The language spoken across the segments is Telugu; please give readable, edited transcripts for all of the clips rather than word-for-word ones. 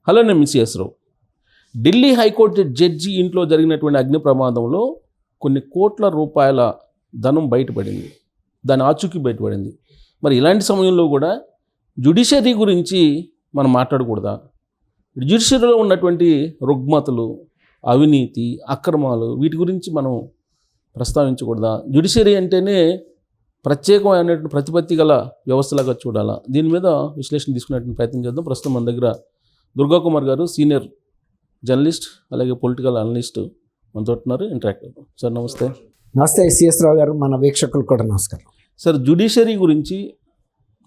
హలో, నేను మిస్ రావు. ఢిల్లీ హైకోర్టు జడ్జి ఇంట్లో జరిగినటువంటి అగ్ని ప్రమాదంలో కొన్ని కోట్ల రూపాయల ధనం బయటపడింది, దాని ఆచూకీ బయటపడింది. మరి ఇలాంటి సమయంలో కూడా జ్యుడిషియరీ గురించి మనం మాట్లాడకూడదా? జ్యుడిషియరీలో ఉన్నటువంటి రుగ్మతలు, అవినీతి, అక్రమాలు, వీటి గురించి మనం ప్రస్తావించకూడదా? జ్యుడిషియరీ అంటేనే ప్రత్యేకమైనటువంటి ప్రతిపత్తి గల వ్యవస్థలాగా చూడాలా? దీని మీద విశ్లేషణ తీసుకునేటువంటి ప్రయత్నం చేద్దాం. ప్రస్తుతం మన దగ్గర దుర్గా కుమార్ గారు, సీనియర్ జర్నలిస్ట్, అలాగే పొలిటికల్ అనలిస్ట్ మనతో ఉన్నారు. ఇంటరాక్ట్ అవుతాం. సార్ నమస్తే. నమస్తే సిఎస్ రావు గారు, మన వీక్షకులు కూడా నమస్కారం. సార్, జ్యుడిషియరీ గురించి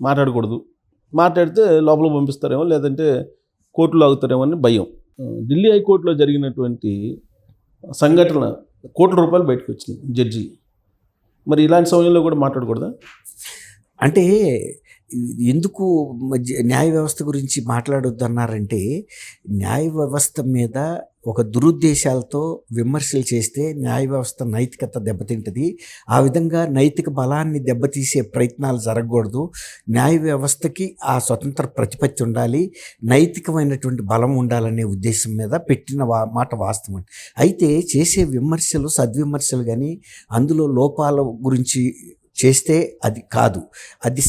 మాట్లాడకూడదు, మాట్లాడితే లోపల పంపిస్తారేమో, లేదంటే కోర్టులో ఆగుతారేమో అని భయం. ఢిల్లీ హైకోర్టులో జరిగినటువంటి సంఘటన, కోట్ల రూపాయలు బయటకు వచ్చినాయి జడ్జి. మరి ఇలాంటి సమయంలో కూడా మాట్లాడకూడదా? అంటే ఎందుకు న్యాయ వ్యవస్థ గురించి మాట్లాడొద్దన్నారంటే, న్యాయ వ్యవస్థ మీద ఒక దురుద్దేశాలతో విమర్శలు చేస్తే న్యాయ వ్యవస్థ నైతికత దెబ్బతింటుంది. ఆ విధంగా నైతిక బలాన్ని దెబ్బతీసే ప్రయత్నాలు జరగకూడదు. న్యాయ వ్యవస్థకి ఆ స్వతంత్ర ప్రతిపత్తి ఉండాలి, నైతికమైనటువంటి బలం ఉండాలనే ఉద్దేశం మీద పెట్టిన మాట వాస్తవం. అయితే చేసే విమర్శలు సద్విమర్శలు కానీ అందులో లోపాల గురించి చేస్తే అది కాదు. అది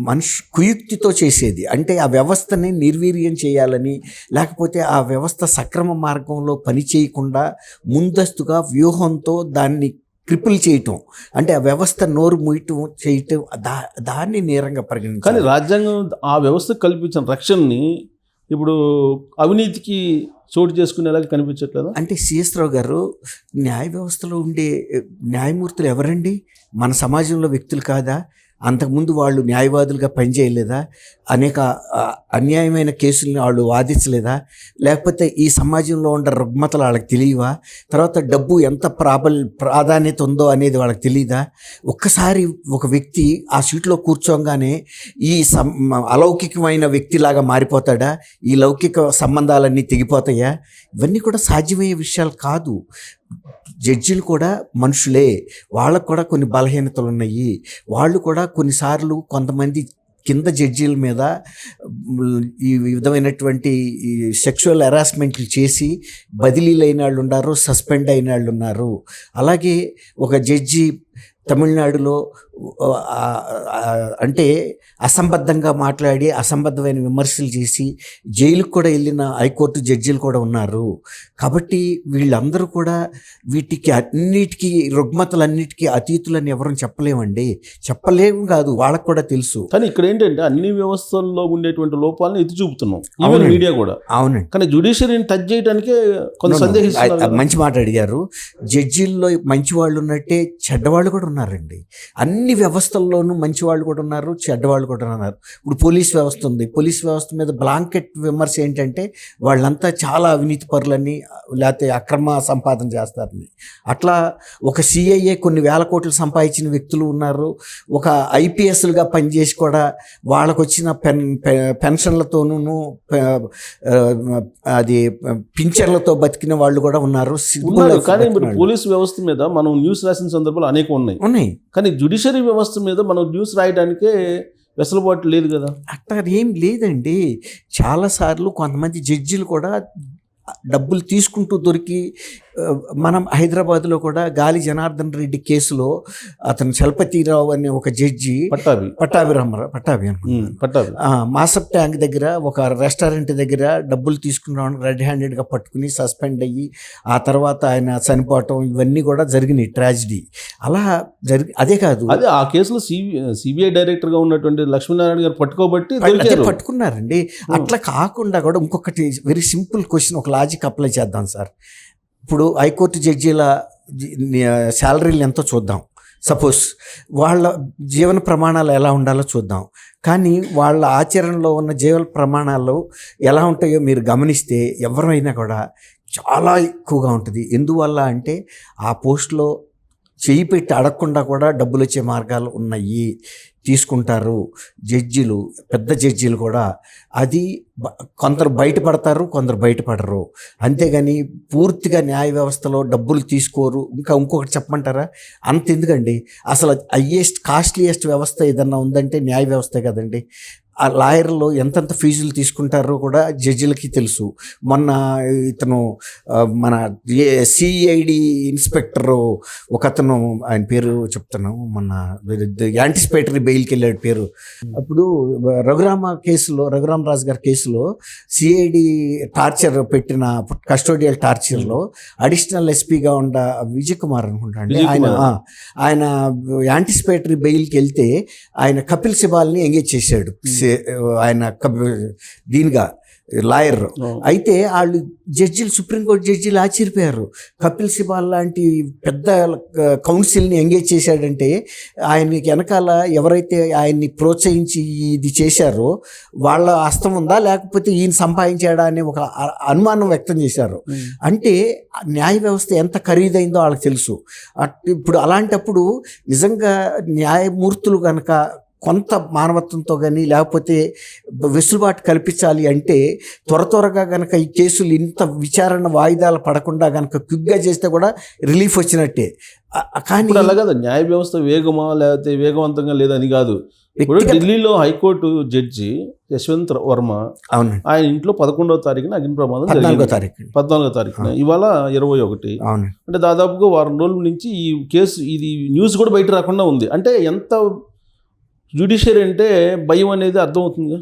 మనిషి కుయుక్తితో చేసేది. అంటే ఆ వ్యవస్థని నిర్వీర్యం చేయాలని, లేకపోతే ఆ వ్యవస్థ సక్రమ మార్గంలో పని చేయకుండా ముందస్తుగా వ్యూహంతో దాన్ని క్రిపుల్ చేయటం, అంటే ఆ వ్యవస్థ నోరు మూయటం చేయటం, దాన్ని నేరంగా పరిగణించాలి. కానీ రాజ్యాంగం ఆ వ్యవస్థకు కల్పించిన రక్షణని ఇప్పుడు అవినీతికి చోటు చేసుకునేలాగా కనిపించట్లేదు. అంటే సిఎస్ రావు గారు, న్యాయ వ్యవస్థలో ఉండే న్యాయమూర్తులు ఎవరండి? మన సమాజంలో వ్యక్తులు కాదా? అంతకుముందు వాళ్ళు న్యాయవాదులుగా పనిచేయలేదా? అనేక అన్యాయమైన కేసుల్ని వాళ్ళు వాదించలేదా? లేకపోతే ఈ సమాజంలో ఉండే రుగ్మతలు వాళ్ళకి తెలియవా? తర్వాత డబ్బు ఎంత ప్రాధాన్యత ఉందో అనేది వాళ్ళకి తెలియదా? ఒక్కసారి ఒక వ్యక్తి ఆ సీట్లో కూర్చోగానే ఈ అలౌకికమైన వ్యక్తిలాగా మారిపోతాడా? ఈ లౌకిక సంబంధాలన్నీ తెగిపోతాయా? ఇవన్నీ కూడా సాధ్యమయ్యే విషయాలు కాదు. జడ్జిలు కూడా మనుషులే, వాళ్ళకు కూడా కొన్ని బలహీనతలు ఉన్నాయి. వాళ్ళు కూడా కొన్నిసార్లు కొంతమంది కింద జడ్జీల మీద ఈ విధమైనటువంటి సెక్షువల్ హెరాస్మెంట్లు చేసి బదిలీలు అయిన వాళ్ళు ఉన్నారు, సస్పెండ్ అయిన వాళ్ళు ఉన్నారు. అలాగే ఒక జడ్జి తమిళనాడులో అంటే అసంబద్ధంగా మాట్లాడి అసంబద్ధమైన విమర్శలు చేసి జైలుకు కూడా వెళ్ళిన హైకోర్టు జడ్జీలు కూడా ఉన్నారు. కాబట్టి వీళ్ళందరూ కూడా వీటికి అన్నిటికీ రుగ్మతలన్నిటికీ అతీతులని ఎవరూ చెప్పలేమండి. చెప్పలేము కాదు, వాళ్ళకు కూడా తెలుసు. కానీ ఇక్కడ ఏంటంటే అన్ని వ్యవస్థల్లో ఉండేటువంటి లోపాలను ఎత్తి చూపుతున్నాం, మీడియా కూడా. అవునండి. కానీ జ్యుడిషియరీని టచ్ చేయడానికే కొంత సందేహిస్తున్నారు. మంచి మాట అడిగారు. జడ్జీల్లో మంచి వాళ్ళు ఉన్నట్టే చెడ్డవాళ్ళు కూడా ఉన్నారండి. అన్ని వ్యవస్థల్లోనూ మంచి వాళ్ళు కూడా ఉన్నారు, చెడ్డవాళ్ళు కూడా ఉన్నారు. ఇప్పుడు పోలీస్ వ్యవస్థ ఉంది. పోలీస్ వ్యవస్థ మీద బ్లాంకెట్ విమర్శ ఏంటంటే వాళ్ళంతా చాలా అవినీతి పరులని, లేకపోతే అక్రమ సంపాదన చేస్తారని. అట్లా ఒక సిఐఏ కొన్ని వేల కోట్లు సంపాదించిన వ్యక్తులు ఉన్నారు. ఒక ఐపీఎస్లుగా పనిచేసి కూడా వాళ్ళకు వచ్చిన పెన్షన్లతోనూ అది పింఛన్లతో బతికిన వాళ్ళు కూడా ఉన్నారు. కానీ పోలీస్ వ్యవస్థ మీద మనం న్యూస్ రాసిన సందర్భాలు అనేక ఉన్నాయి. కానీ జ్యుడిషియరీ వ్యవస్థ మీద మనం న్యూస్ రాయడానికే వెసులుబాటు లేదు కదా. అట్లా ఏం లేదండి. చాలాసార్లు కొంతమంది జడ్జిలు కూడా డబ్బులు తీసుకుంటూ దొరికి, మనం హైదరాబాద్లో కూడా గాలి జనార్దన్ రెడ్డి కేసులో అతను చలపతిరావు అనే ఒక జడ్జి, పట్టాభి మాసప్ ట్యాంక్ దగ్గర ఒక రెస్టారెంట్ దగ్గర డబ్బులు తీసుకున్నాను రెడ్ హ్యాండెడ్గా పట్టుకుని సస్పెండ్ అయ్యి ఆ తర్వాత ఆయన చనిపోవటం, ఇవన్నీ కూడా జరిగినాయి ట్రాజిడీ. అలా అదే కాదు, అదే ఆ కేసులో సిబిఐ డైరెక్టర్గా ఉన్నటువంటి లక్ష్మీనారాయణ గారు పట్టుకున్నారండి. అట్లా కాకుండా కూడా ఇంకొకటి వెరీ సింపుల్ క్వశ్చన్, ఒక లాజిక్ అప్లై చేద్దాం సార్. ఇప్పుడు హైకోర్టు జడ్జీల శాలరీలు ఎంతో చూద్దాం. సపోజ్ వాళ్ళ జీవన ప్రమాణాలు ఎలా ఉండాలో చూద్దాం. కానీ వాళ్ళ ఆచరణలో ఉన్న జీవన ప్రమాణాలు ఎలా ఉంటాయో మీరు గమనిస్తే ఎవరైనా కూడా చాలా ఎక్కువగా ఉంటుంది. ఎందువల్ల అంటే ఆ పోస్ట్లో చేయి పెట్టి అడగకుండా కూడా డబ్బులు వచ్చే మార్గాలు ఉన్నాయి, తీసుకుంటారు జడ్జీలు, పెద్ద జడ్జీలు కూడా. అది కొందరు బయటపడతారు, కొందరు బయటపడరు. అంతేగాని పూర్తిగా న్యాయ వ్యవస్థలో డబ్బులు తీసుకోరు. ఇంకొకటి చెప్పమంటారా? అంత ఎందుకండి, అసలు కాస్ట్లీయెస్ట్ వ్యవస్థ ఏదన్నా ఉందంటే న్యాయ వ్యవస్థే కదండి. ఆ లాయర్లు ఎంతెంత ఫీజులు తీసుకుంటారో కూడా జడ్జిలకి తెలుసు. మొన్న ఇతను మన సిఐడి ఇన్స్పెక్టర్ ఒకతను, ఆయన పేరు చెప్తాను, మన యాంటిసిపేటరీ బెయిల్కి వెళ్ళాడు పేరు. అప్పుడు రఘురామ రాజు గారి కేసులో సిఐడి టార్చర్ పెట్టిన కస్టోడియల్ టార్చర్లో అడిషనల్ ఎస్పీగా ఉన్న విజయ్ కుమార్ అనుకుంటా అండి, ఆయన యాంటిసిపేటరీ బెయిల్కి వెళ్తే ఆయన కపిల్ సిబాల్ని ఎంగేజ్ చేశాడు. ఆయన దీనిగా లాయర్. అయితే వాళ్ళు జడ్జిలు, సుప్రీంకోర్టు జడ్జిలు ఆశ్చర్యపోయారు. కపిల్ సిబాల్ లాంటి పెద్ద కౌన్సిల్ని ఎంగేజ్ చేశాడంటే ఆయనకి వెనకాల ఎవరైతే ఆయన్ని ప్రోత్సహించి ఇది చేశారో వాళ్ళ హస్తం ఉందా, లేకపోతే ఈయన సంపాదించాడా అనే ఒక అనుమానం వ్యక్తం చేశారు. అంటే న్యాయ వ్యవస్థ ఎంత ఖరీదైందో వాళ్ళకి తెలుసు. ఇప్పుడు అలాంటప్పుడు నిజంగా న్యాయమూర్తులు కనుక కొంత మానవత్వంతో కానీ లేకపోతే వెసులుబాటు కల్పించాలి అంటే త్వరగా కనుక ఈ కేసులు ఇంత విచారణ వాయిదాలు పడకుండా కనుక క్విక్గా చేస్తే కూడా రిలీఫ్ వచ్చినట్టే. కానీ అలా కాదు, న్యాయ వ్యవస్థ వేగమా లేకపోతే వేగవంతంగా లేదని కాదు. ఇప్పుడు ఢిల్లీలో హైకోర్టు జడ్జి యశ్వంత్ వర్మ, అవునండి, ఆయన ఇంట్లో 11వ తారీఖున అగ్ని ప్రమాదం 14వ తారీఖున, ఇవాళ 21. అంటే దాదాపుగా వారం రోజుల నుంచి ఈ కేసు, ఇది న్యూస్ కూడా బయట రాకుండా ఉంది. అంటే ఎంత జ్యుడిషియరీ అంటే భయం అనేది అర్థమవుతుంది.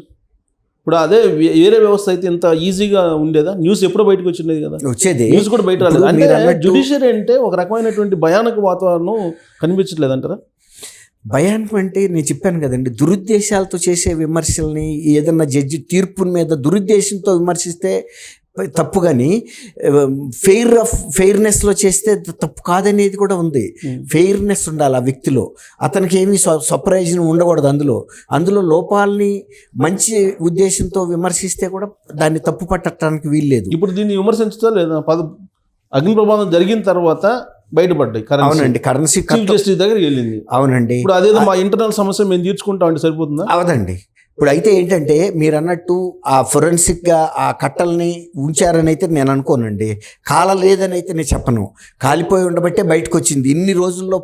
ఇప్పుడు అదే వేరే వ్యవస్థ అయితే ఇంత ఈజీగా ఉండేదా? న్యూస్ ఎప్పుడో బయటకు వచ్చిండేది కదా, వచ్చేది న్యూస్ కూడా బయట రాలేదు. అంటే జ్యుడిషియరీ అంటే ఒక రకమైనటువంటి భయానక వాతావరణం కనిపించట్లేదు అంటారా? భయానకం అంటే నేను చెప్పాను కదండి, దురుద్దేశాలతో చేసే విమర్శల్ని, ఏదన్నా జడ్జి తీర్పు మీద దురుద్దేశంతో విమర్శిస్తే తప్పు, కానీ ఫెయిర్నెస్లో చేస్తే తప్పు కాదనేది కూడా ఉంది. ఫెయిర్నెస్ ఉండాలి ఆ వ్యక్తిలో, అతనికి ఏమీ స్వప్రయోజనం ఉండకూడదు. అందులో లోపాలని మంచి ఉద్దేశంతో విమర్శిస్తే కూడా దాన్ని తప్పు పట్టడానికి వీల్లేదు. ఇప్పుడు దీన్ని విమర్శించుతా లేదా? అగ్ని ప్రమాదం జరిగిన తర్వాత బయటపడ్డాయి. అవునండి, కరెన్సీ చీఫ్ జస్టిస్ దగ్గరికి వెళ్ళింది. అవునండి. ఇప్పుడు అదేదో మా ఇంటర్నల్ సమస్య మేము తీర్చుకుంటాం అంటే సరిపోతుందా? అవదండి. ఇప్పుడు అయితే ఏంటంటే మీరు అన్నట్టు ఆ ఫొరెన్సిక్గా ఆ కట్టల్ని ఉంచారని అయితే నేను అనుకోనండి, కాలలేదని అయితే నేను చెప్పను. కాలిపోయి ఉండబట్టే బయటకు వచ్చింది. ఇన్ని రోజుల్లో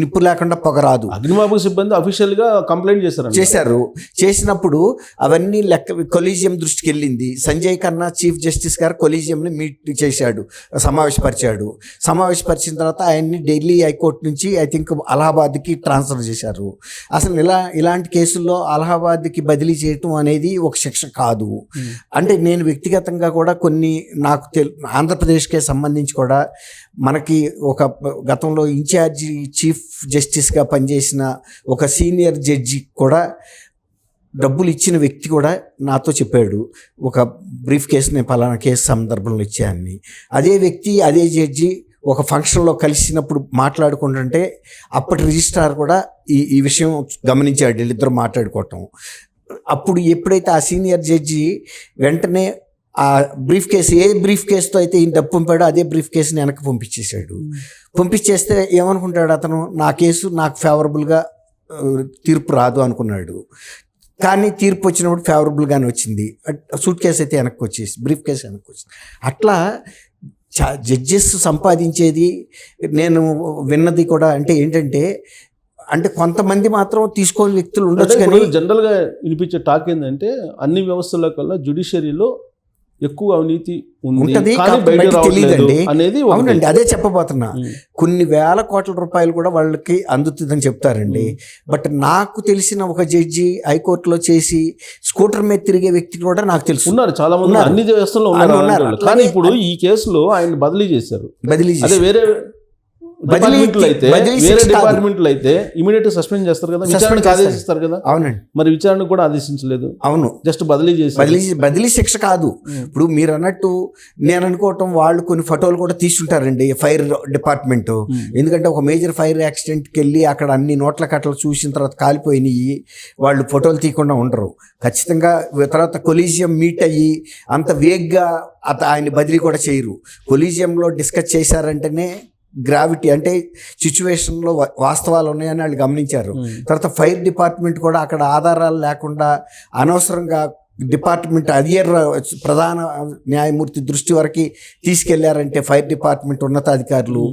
నిప్పు లేకుండా పొగ రాదు. అగ్నిమాపక సిబ్బంది అఫీషియల్గా కంప్లైంట్ చేశారు. చేసినప్పుడు అవన్నీ కొలీజియం దృష్టికి వెళ్ళింది. సంజయ్ ఖన్నా చీఫ్ జస్టిస్ గారు కొలీజియంని మీట్ చేశాడు, సమావేశపరిచిన తర్వాత ఆయన్ని ఢిల్లీ హైకోర్టు నుంచి ఐ థింక్ అలహాబాద్కి ట్రాన్స్ఫర్ చేశారు. అసలు ఇలాంటి కేసుల్లో అలహాబాద్కి బదిలీ చేయటం అనేది ఒక శిక్ష కాదు. అంటే నేను వ్యక్తిగతంగా కూడా కొన్ని నాకు ఆంధ్రప్రదేశ్కే సంబంధించి కూడా మనకి ఒక గతంలో ఇన్ఛార్జి చీఫ్ జస్టిస్గా పనిచేసిన ఒక సీనియర్ జడ్జి కూడా డబ్బులు ఇచ్చిన వ్యక్తి కూడా నాతో చెప్పాడు, ఒక బ్రీఫ్ కేసు నేను పలానా కేసు సందర్భంలో ఇచ్చానని. అదే వ్యక్తి, అదే జడ్జి ఒక ఫంక్షన్లో కలిసినప్పుడు మాట్లాడుకుంటుంటే అప్పటి రిజిస్ట్రార్ కూడా ఈ విషయం గమనించాడు, వీళ్ళిద్దరు మాట్లాడుకోవటం. అప్పుడు ఎప్పుడైతే ఆ సీనియర్ జడ్జి వెంటనే ఆ బ్రీఫ్ కేసు, ఏ బ్రీఫ్ కేసుతో అయితే ఈయన డబ్బు పంపాడో అదే బ్రీఫ్ కేసుని వెనక్కి పంపించేశాడు. పంపించేస్తే ఏమనుకుంటాడు అతను, నా కేసు నాకు ఫేవరబుల్గా తీర్పు రాదు అనుకున్నాడు. కానీ తీర్పు వచ్చినప్పుడు ఫేవరబుల్గానే వచ్చింది. సూట్ కేసు అయితే వెనక్కి వచ్చేసి, బ్రీఫ్ కేసు వెనక్కి వచ్చింది. అట్లా జడ్జెస్ సంపాదించేది నేను విన్నది కూడా అంటే ఏంటంటే, అంటే కొంతమంది మాత్రం తీసుకోని వ్యక్తులు ఉండొచ్చు. కానీ జనరల్గా వినిపించే టాక్ ఏంటంటే అన్ని వ్యవస్థల కల్లా జ్యుడిషియరీలో ఎక్కువ అవినీతి ఉంటుంది తెలియదండి అనేది. అవునండి, అదే చెప్పబోతున్నా. కొన్ని వేల కోట్ల రూపాయలు కూడా వాళ్ళకి అందుతుందని చెప్తారండి. బట్ నాకు తెలిసిన ఒక జడ్జి హైకోర్టులో చేసి స్కూటర్ మీద తిరిగే వ్యక్తి కూడా నాకు తెలుసు ఉన్నారు, చాలా మంది అన్ని వ్యవస్థలో ఉన్నారు. కానీ ఇప్పుడు ఈ కేసులో ఆయన బదిలీ చేశారు. అదే వేరే డిపార్ట్మెంట్లు అయితే ఇమీడియట్ సస్పెండ్ చేస్తారు కదా, విచారణకు ఆదేశిస్తారు కదా. అవునండి, మరి విచారణ కూడా ఆదేశించలేదు. అవును, జస్ట్ బదిలీ చేసి బదిలీ శిక్ష కాదు. ఇప్పుడు మీరు అన్నట్టు నేను అనుకోవటం, వాళ్ళు కొన్ని ఫోటోలు కూడా తీసుకుంటారండి ఫైర్ డిపార్ట్మెంట్. ఎందుకంటే ఒక మేజర్ ఫైర్ యాక్సిడెంట్కి వెళ్ళి అక్కడ అన్ని నోట్ల కట్టలు చూసిన తర్వాత కాలిపోయినాయి, వాళ్ళు ఫోటోలు తీయకుండా ఉండరు. ఖచ్చితంగా తర్వాత కొలీజియం మీట్ అయ్యి అంత వేగ్గా ఆయన బదిలీ కూడా చేయరు. కొలీజియంలో డిస్కస్ చేశారంటేనే గ్రావిటీ అంటే సిచ్యువేషన్లో వాస్తవాలు ఉన్నాయని వాళ్ళు గమనించారు. తర్వాత ఫైర్ డిపార్ట్మెంట్ కూడా అక్కడ ఆధారాలు లేకుండా అనవసరంగా డిపార్ట్మెంట్ అధియర్ ప్రధాన న్యాయమూర్తి దృష్టి వరకు తీసుకెళ్లారంటే ఫైర్ డిపార్ట్మెంట్ ఉన్నతాధికారులు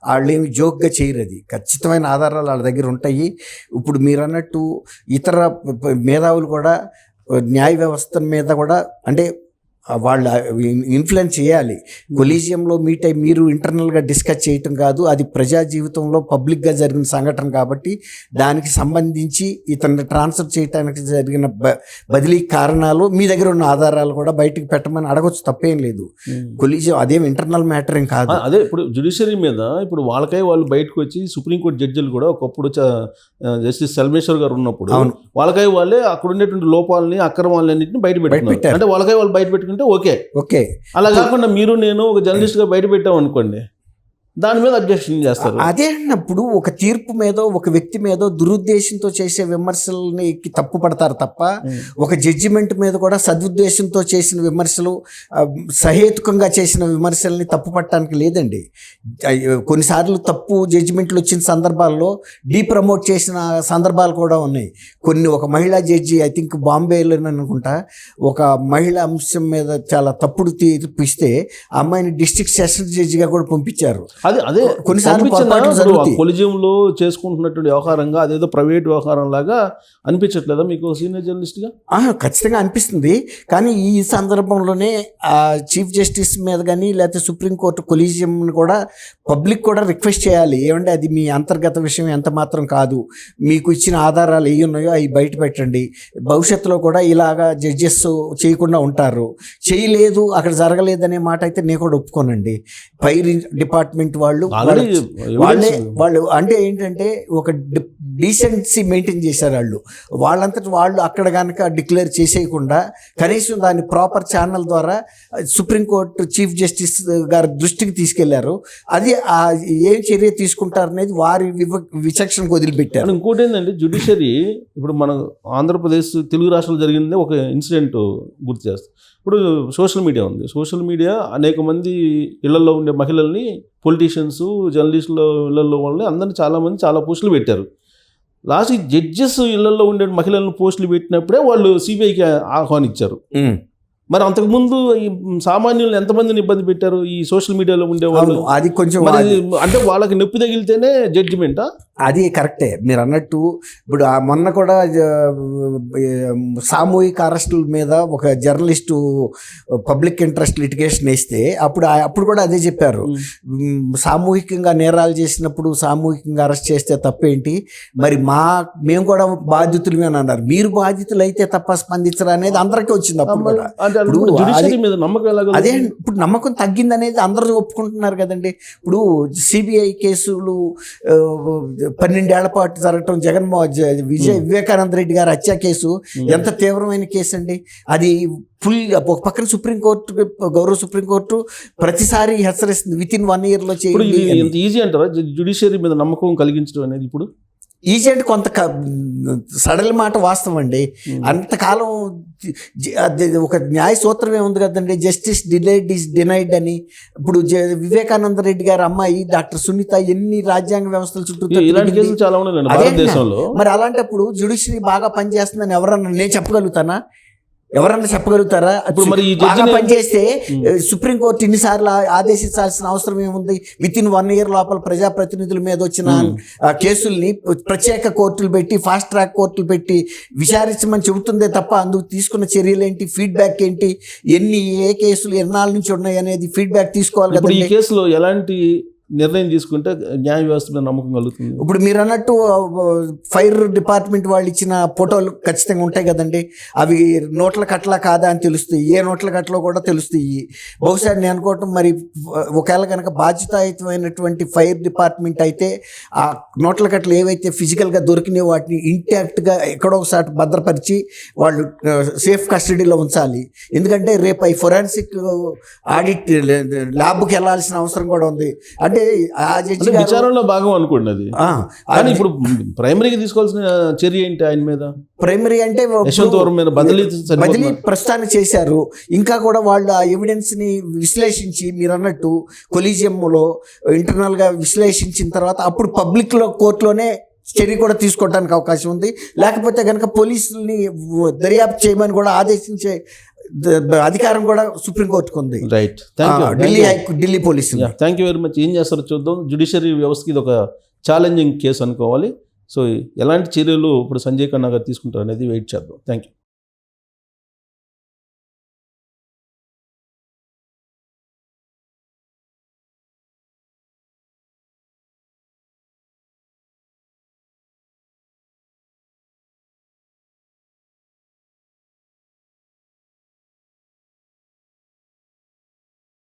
వాళ్ళు ఏమి జోక్గా చేయరు. అది ఖచ్చితమైన ఆధారాలు వాళ్ళ దగ్గర ఉంటాయి. ఇప్పుడు మీరు అన్నట్టు ఇతర మేధావులు కూడా న్యాయ వ్యవస్థ మీద కూడా అంటే వాళ్ళు ఇన్ఫ్లుయెన్స్ చేయాలి. కొలీజియంలో మీట్ అయ్యి మీరు ఇంటర్నల్గా డిస్కస్ చేయటం కాదు, అది ప్రజా జీవితంలో పబ్లిక్గా జరిగిన సంఘటన కాబట్టి దానికి సంబంధించి ఇతన్ని ట్రాన్స్ఫర్ చేయడానికి జరిగిన బదిలీ కారణాలు మీ దగ్గర ఉన్న ఆధారాలు కూడా బయటకు పెట్టమని అడగొచ్చు, తప్పేం లేదు. కొలీజియం అదేం ఇంటర్నల్ మ్యాటర్ ఏం కాదు. అదే ఇప్పుడు జ్యుడిషియరీ మీద ఇప్పుడు వాళ్ళకై వాళ్ళు బయటకు వచ్చి సుప్రీంకోర్టు జడ్జిలు కూడా ఒకప్పుడు జస్టిస్ సెల్మేశ్వర్ గారు ఉన్నప్పుడు వాళ్ళకై వాళ్ళే అక్కడ ఉండేటువంటి లోపాలని అక్రమాలన్నింటినీ బయట పెట్టుకున్నారు. అంటే వాళ్ళకై వాళ్ళు బయట పెట్టుకుంటే ఓకే. అలా కాకుండా మీరు నేను ఒక జర్నలిస్ట్ గా బయట పెట్టాం అనుకోండి, దాని మీద అబ్జెక్షన్ చేస్తారు. అదే అన్నప్పుడు ఒక తీర్పు మీదో ఒక వ్యక్తి మీదో దురుద్దేశంతో చేసే విమర్శల్ని తప్పు పడతారు తప్ప ఒక జడ్జిమెంట్ మీద కూడా సదుద్దేశంతో చేసిన విమర్శలు, సహేతుకంగా చేసిన విమర్శల్ని తప్పు పట్టడానికి లేదండి. కొన్నిసార్లు తప్పు జడ్జిమెంట్లు వచ్చిన సందర్భాల్లో డీప్రమోట్ చేసిన సందర్భాలు కూడా ఉన్నాయి. ఒక మహిళా జడ్జి ఐ థింక్ బాంబేలో అనుకుంటా ఒక మహిళా అంశం మీద చాలా తప్పుడు తీర్పు ఇస్తే ఆ అమ్మాయిని డిస్ట్రిక్ట్ సెషన్స్ జడ్జిగా కూడా పంపించారు. అదే కొలిజియంలో చేసుకుంటున్నటువంటి వ్యవహారంగా అదేదో ప్రైవేట్ వ్యవహారం లాగా అనిపించట్లేదా మీకు సీనియర్ జర్నలిస్ట్గా? ఖచ్చితంగా అనిపిస్తుంది. కానీ ఈ సందర్భంలోనే చీఫ్ జస్టిస్ మీద కానీ లేకపోతే సుప్రీంకోర్టు కొలీజియం కూడా పబ్లిక్ కూడా రిక్వెస్ట్ చేయాలి. ఏమంటే అది మీ అంతర్గత విషయం ఎంత మాత్రం కాదు, మీకు ఇచ్చిన ఆధారాలు ఏ ఉన్నాయో అవి బయట పెట్టండి. భవిష్యత్తులో కూడా ఇలాగా జడ్జెస్ చేయకుండా ఉంటారు. చేయలేదు అక్కడ జరగలేదనే మాట అయితే నేను కూడా ఒప్పుకోనండి. ఫైర్ డిపార్ట్మెంట్ వాళ్ళు అంటే ఏంటంటే ఒక డీసెన్సీ మెయింటైన్ చేశారు. వాళ్ళంతటి వాళ్ళు అక్కడ కనుక డిక్లేర్ చేసేయకుండా కనీసం దాన్ని ప్రాపర్ ఛానల్ ద్వారా సుప్రీంకోర్టు చీఫ్ జస్టిస్ గారి దృష్టికి తీసుకెళ్లారు. అది ఏం చర్య తీసుకుంటారనేది వారి విచక్షణకు వదిలిపెట్టారు. ఇంకోటి ఏంటంటే జ్యుడిషియరీ ఇప్పుడు మన ఆంధ్రప్రదేశ్ తెలుగు రాష్ట్రాలు జరిగింది ఒక ఇన్సిడెంట్ గుర్తు చేస్తాం. ఇప్పుడు సోషల్ మీడియా ఉంది. సోషల్ మీడియా అనేక మంది ఇళ్లలో ఉండే మహిళల్ని పొలిటీషియన్స్ జర్నలిస్టుల ఇళ్లలో వాళ్ళని అందరినీ చాలామంది చాలా పోస్టులు పెట్టారు. లాస్ట్ జడ్జెస్ ఇళ్లలో ఉండే మహిళలను పోస్టులు పెట్టినప్పుడే వాళ్ళు సిబిఐకి ఆహ్వానించారు. మరి అంతకుముందు ఈ సామాన్యులను ఎంతమందిని ఇబ్బంది పెట్టారు ఈ సోషల్ మీడియాలో ఉండేవాళ్ళు? అది కొంచెం అంటే వాళ్ళకి నొప్పి తగిలితేనే జడ్జిమెంటా? అది కరెక్టే మీరు అన్నట్టు. ఇప్పుడు మొన్న కూడా సామూహిక అరెస్టుల మీద ఒక జర్నలిస్టు పబ్లిక్ ఇంట్రెస్ట్ లిటిగేషన్ వేస్తే అప్పుడు కూడా అదే చెప్పారు. సామూహికంగా నేరాలు చేసినప్పుడు సామూహికంగా అరెస్ట్ చేస్తే తప్పేంటి, మరి మేము కూడా బాధితులమే అని అన్నారు. మీరు బాధితులు అయితే తప్ప స్పందించరా అనేది అందరికీ వచ్చింది. అప్పుడు అదే ఇప్పుడు నమ్మకం తగ్గింది అనేది అందరూ ఒప్పుకుంటున్నారు కదండి. ఇప్పుడు సిబిఐ కేసులు 12 ఏళ్ల పాటు జరగటం, వివేకానంద రెడ్డి గారి హత్య కేసు ఎంత తీవ్రమైన కేసు అండి. అది ఫుల్ ఒక పక్కన సుప్రీంకోర్టు, గౌరవ సుప్రీంకోర్టు ప్రతిసారి హెచ్చరిస్తుంది వితిన్ 1 year లో చేయండి. ఈజీ అంటారా జ్యుడిషియరీ మీద నమ్మకం కలిగించడం అనేది? ఇప్పుడు ఈజీ అంటే కొంత సడల్ మాట వాస్తవం అండి. అంతకాలం ఒక న్యాయ సూత్రం ఏముంది కదండి, జస్టిస్ డిలేడ్ ఈజ్ డినైడ్ అని. ఇప్పుడు వివేకానంద రెడ్డి గారి అమ్మాయి డాక్టర్ సునీత ఎన్ని రాజ్యాంగ వ్యవస్థల చుట్టూ మరి అలాంటప్పుడు జ్యుడిషియరీ బాగా పనిచేస్తుందని ఎవరన్నా నేను చెప్పగలుగుతారా? ఇప్పుడు మరి బాగా పనిచేస్తే సుప్రీంకోర్టు ఇన్నిసార్లు ఆదేశించాల్సిన అవసరం ఏముంది? వితిన్ 1 year లోపల ప్రజాప్రతినిధుల మీద వచ్చిన కేసుల్ని ప్రత్యేక కోర్టులు పెట్టి, ఫాస్ట్ ట్రాక్ కోర్టులు పెట్టి విచారించమని చెబుతుందే తప్ప అందుకు తీసుకున్న చర్యలు ఏంటి, ఫీడ్బ్యాక్ ఏంటి, ఏ కేసులు ఎన్నాళ్ళ నుంచి ఉన్నాయి అనేది ఫీడ్బ్యాక్ తీసుకోవాలి కదా. ఈ కేసులో ఎలాంటి నిర్ణయం తీసుకుంటే న్యాయ వ్యవస్థ మీద నమ్మకం కలుగుతుంది? ఇప్పుడు మీరు అన్నట్టు ఫైర్ డిపార్ట్మెంట్ వాళ్ళు ఇచ్చిన ఫోటోలు ఖచ్చితంగా ఉంటాయి కదండి. అవి నోట్ల కట్ల కాదా అని తెలుస్తాయి. ఏ నోట్ల కట్టలో కూడా తెలుస్తాయి. బహుశా నేను అనుకోవటం మరి ఒకవేళ కనుక బాధ్యతాయుతమైనటువంటి ఫైర్ డిపార్ట్మెంట్ అయితే ఆ నోట్ల కట్టలు ఏవైతే ఫిజికల్గా దొరికినాయో వాటిని ఇంటాక్ట్గా ఎక్కడో ఒకసారి భద్రపరిచి వాళ్ళు సేఫ్ కస్టడీలో ఉంచాలి. ఎందుకంటే రేపు ఈ ఫొరెన్సిక్ ఆడిట్ ల్యాబ్కి వెళ్ళాల్సిన అవసరం కూడా ఉంది. అంటే విచారణలో భాగం అనుకోండి అది. కానీ ఇప్పుడు ప్రైమరీగా తీసుకోవాల్సిన చర్య ఏంటి ఆయన మీద? ప్రైమరీ అంటే బదిలీ ప్రస్తుతానికి చేశారు. ఇంకా కూడా వాళ్ళు ఆ ఎవిడెన్స్ ని విశ్లేషించి మీరు అన్నట్టు కొలీజియంలో ఇంటర్నల్ గా విశ్లేషించిన తర్వాత అప్పుడు పబ్లిక్ లో కోర్టులోనే చర్య కూడా తీసుకోవడానికి అవకాశం ఉంది. లేకపోతే కనుక పోలీసుల్ని దర్యాప్తు చేయమని కూడా ఆదేశించే అధికారం కూడా సుప్రీంకోర్టుకు ఉంది. Right, Delhi police. Thank you very much. ఏం చేస్తారో చూద్దాం. జ్యుడిషియరీ వ్యవస్థకి ఇది ఒక ఛాలెంజింగ్ కేసు అనుకోవాలి. సో ఎలాంటి చర్యలు ఇప్పుడు సంజయ్ ఖన్నా గారు తీసుకుంటారు అనేది వెయిట్ చేద్దాం. Thank you.